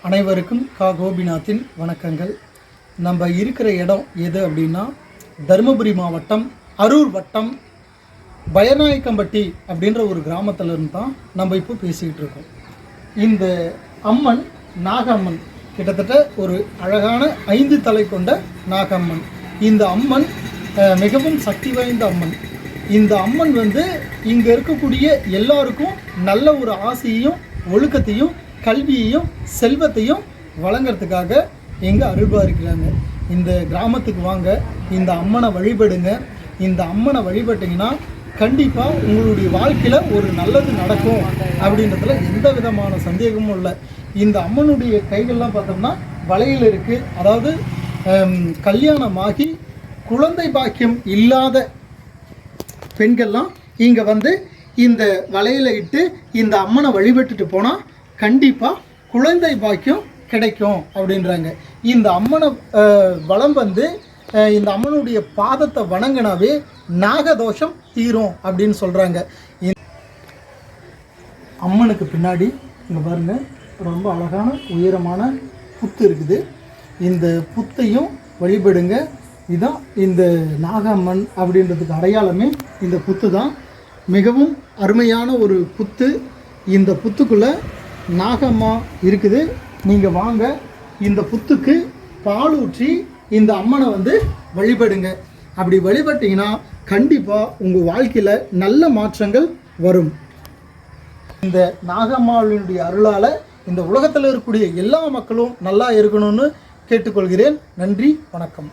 அனைவருக்கும் கோபிநாத்தின் வணக்கங்கள். நம்ம இருக்கிற இடம் எது அப்படின்னா தருமபுரி மாவட்டம் அரூர் வட்டம் பயநாயக்கம்பட்டி அப்படின்ற ஒரு கிராமத்தில் இருந்து தான் நம்ம இப்போ பேசிக்கிட்டு இருக்கோம். இந்த அம்மன் நாகம்மன் கிட்டத்தட்ட ஒரு அழகான 5 தலை கொண்ட நாகம்மன். இந்த அம்மன் மிகவும் சக்தி வாய்ந்த அம்மன். இந்த அம்மன் இங்கே இருக்கக்கூடிய எல்லாருக்கும் நல்ல ஒரு ஆசையையும் ஒழுக்கத்தையும் கல்வியையும் செல்வத்தையும் வழங்கிறதுக்காக எங்கே அருள்பாலிக்கிறாங்க. இந்த கிராமத்துக்கு வாங்க, இந்த அம்மனை வழிபடுங்க. இந்த அம்மனை வழிபட்டிங்கன்னா கண்டிப்பாக உங்களுடைய வாழ்க்கையில் ஒரு நல்லது நடக்கும் அப்படின்றதுல எந்த விதமான சந்தேகமும் இல்லை. இந்த அம்மனுடைய கைகள்லாம் பார்த்தோம்னா வளையல் இருக்குது. அதாவது கல்யாணமாகி குழந்தை பாக்கியம் இல்லாத பெண்கள்லாம் இங்கே இந்த வளையலை இட்டு இந்த அம்மனை வழிபட்டுட்டு போனால் கண்டிப்பாக குழந்தை பாக்கியம் கிடைக்கும் அப்படின்றாங்க. இந்த அம்மனை வளம் இந்த அம்மனுடைய பாதத்தை வணங்கினாவே நாகதோஷம் தீரும் அப்படின்னு சொல்கிறாங்க. அம்மனுக்கு பின்னாடி இங்கே பாருங்கள், ரொம்ப அழகான உயரமான புத்து இருக்குது. இந்த புத்தையும் வழிபடுங்க. இதுதான் இந்த நாகம்மன் அப்படின்றதுக்கு அடையாளமே இந்த புத்து தான். மிகவும் அருமையான ஒரு புத்து. இந்த புத்துக்குள்ளே நாகம்மா இருக்குது. நீங்கள் வாங்க, இந்த புத்துக்கு பால் ஊற்றி இந்த அம்மனை வழிபடுங்க. அப்படி வழிபட்டிங்கன்னா கண்டிப்பாக உங்கள் வாழ்க்கையில் நல்ல மாற்றங்கள் வரும். இந்த நாகம்மாவினுடைய அருளால் இந்த உலகத்தில் இருக்கக்கூடிய எல்லா மக்களும் நல்லா இருக்கணும்னு கேட்டுக்கொள்கிறேன். நன்றி, வணக்கம்.